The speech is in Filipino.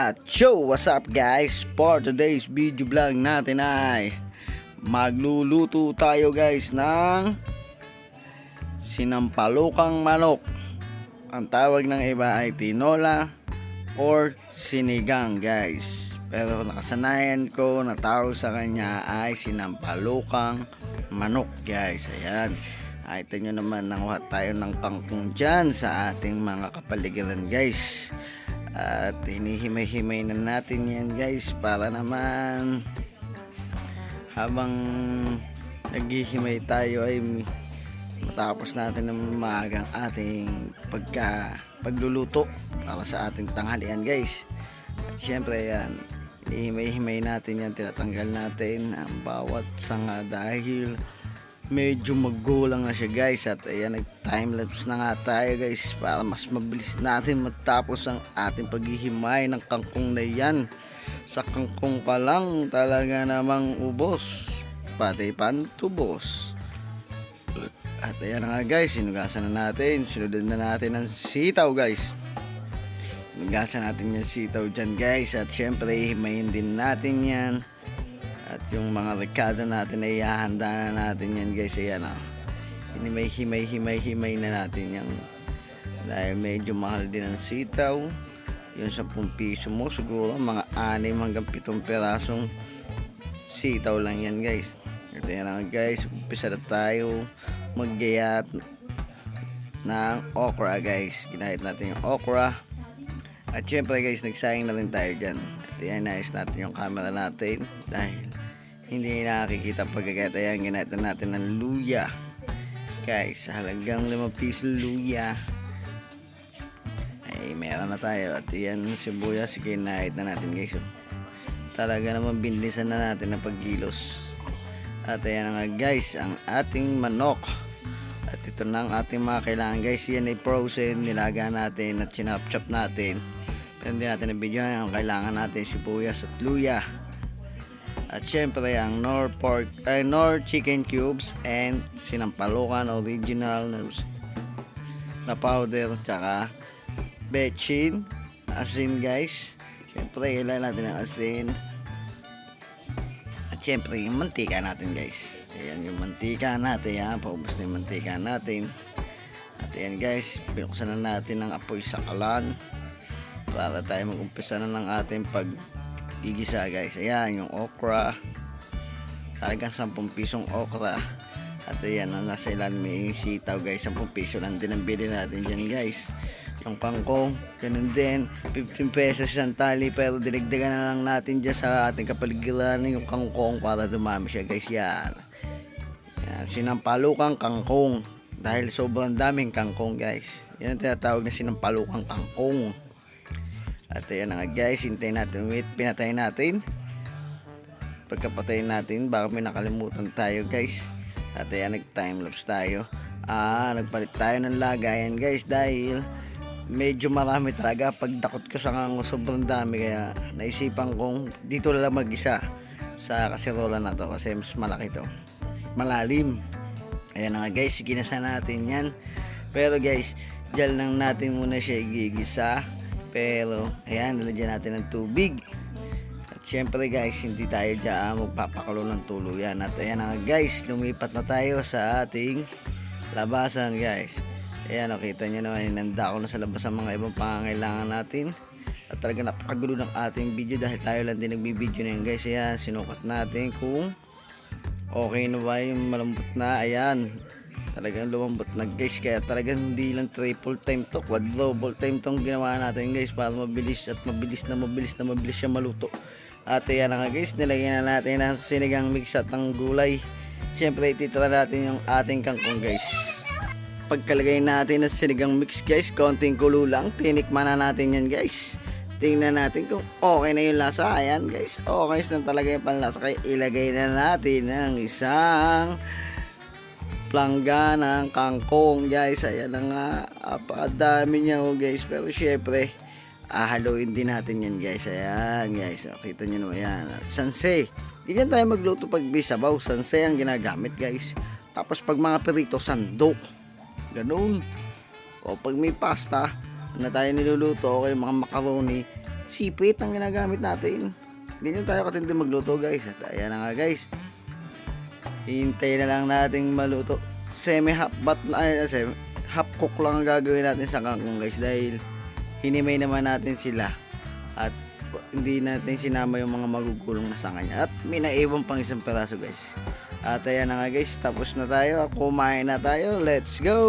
At yo, what's up guys? For today's video vlog natin ay magluluto tayo guys ng sinampalukang manok. Ang tawag ng iba ay tinola or sinigang guys. Pero nakasanayan ko na tawag sa kanya ay sinampalukang manok guys. Ayan. Ay ito naman nanguha tayo ng kangkong dyan sa ating mga kapaligiran guys. At hinihimay-himay na natin yan guys para naman habang naghihimay tayo ay matapos natin ng maagang ating pagluluto para sa ating tanghalian guys. At syempre yan, hinihimay-himay natin yan, tinatanggal natin ang bawat sanga dahil medyo magulang na siya guys. At ayan, nag timelapse na nga tayo guys para mas mabilis natin matapos ang ating paghihimay ng kangkong na yan. Sa kangkong pa lang talaga namang ubos pati pantubos. At ayan na nga guys, sinugasan na natin, sinunod na natin ang sitaw guys. Sinugasan natin yung sitaw dyan guys. At syempre himayin din natin yan. At yung mga rekado natin ay ihahanda na natin yan guys. Ayan o, himay na natin yan dahil medyo mahal din ang sitaw. Yung 10 piso mo siguro mga 6 hanggang 7 perasong sitaw lang yan guys. At ayan na guys, umpisa na tayo maggayat ng okra guys. Ginahit natin yung okra. At syempre guys, nagsayang na rin tayo dyan. At ayan, naayos natin yung camera natin dahil hindi nakikita pagkagayat. Ayan, ginahit na natin ng luya guys, halagang 5 piso luya ay meron na tayo. At ayan, sibuyas, ginahit na natin guys. So, talaga naman binlisan na natin ang paggilos. At ayan nga guys, ang ating manok. At ito na ang ating mga kailangan guys. Yan ay frozen, nilaga natin at sinap-chop natin. Pero hindi natin na-video ang kailangan natin sibuyas at luya. At syempre ang Knorr chicken cubes and sinampalukan original na powder, tsaka bechin, asin guys. Syempre kailangan natin ang asin. At syempre yung mantika natin guys. Ayan yung mantika natin, yan, paubos na yung mantika natin. At ayan guys, binuksan na natin ang apoy sa kalan para tayo mag-umpisa na ng ating paggigisa guys. Ayan yung okra, salagang 10 pisong okra. At ayan, nasa ilalim yung sitaw guys, 10 piso lang din ang bili natin dyan guys. Yung kangkong, ganun din, 15 pesos isang tali, pero dinagdagan na lang natin dyan sa ating kapaligiran yung kangkong para dumami siya guys. Yan, sinampalukang kangkong dahil sobrang daming kangkong guys. Yan ang tinatawag na sinampalukang kangkong. At ayan na nga guys, hintayin natin, pinatay natin. Pagkapatayin natin, baka may nakalimutan tayo guys. At ayan, nag timelapse tayo. Nagpalit tayo ng lagayan guys dahil medyo marami talaga. Pagdakot ko sa kango, sobrang dami, kaya naisipan kong dito lang mag-isa sa kaserola na to kasi mas malaki to, malalim. Ayan na nga guys, ginasa natin yan. Pero guys, dyan lang natin muna siya igigisa. Pero ayan, nalagyan natin ng tubig. At syempre guys, hindi tayo dyan magpapakulo ng tuluyan. At ayan na nga guys, lumipat na tayo sa ating labasan guys. Ayan, nakita nyo naman, inanda ko na sa labas ang mga ibang pangangailangan natin. At talaga napakagulo ng ating video dahil tayo lang din nagbibideo na yun guys. Ayan, sinukat natin kung okay na ba yung malambot na. Ayan, talagang lumambot na guys, kaya talagang hindi lang triple time to, quadruple time tong ginawa natin guys para mabilis at mabilis siya maluto. At ayan na nga guys, nilagyan na natin ang sinigang mix at ng gulay. Siyempre ititira natin yung ating kangkong guys. Pagkalagay natin ng sinigang mix guys, konting kulo lang, tinikman na natin yan guys. Tingnan natin kung okay na yung lasa. Ayan guys, okay na talaga yung panlasa, kaya ilagay na natin ang isang plangga ng kangkong guys. Ayan na nga, apakadami niya guys. Pero syempre haluin din natin yan guys. Ayan guys, kita nyo naman yan. Sansay, ganyan tayo magluto pag bisabaw, sansay ang ginagamit guys. Tapos pag mga perito, sandok, ganun. O pag may pasta, na tayo niluluto o kaya mga macaroni, sipit ang ginagamit natin. Ganyan tayo katindi magluto guys. At ayan na nga guys, hintayin na lang natin maluto. Half cook lang ang gagawin natin sa kangkong guys, dahil hinimay naman natin sila at hindi natin sinama yung mga magugulong na sanga niya, at may naiwan pang isang peraso guys. At ayan na nga guys, tapos na tayo, kumain na tayo, let's go.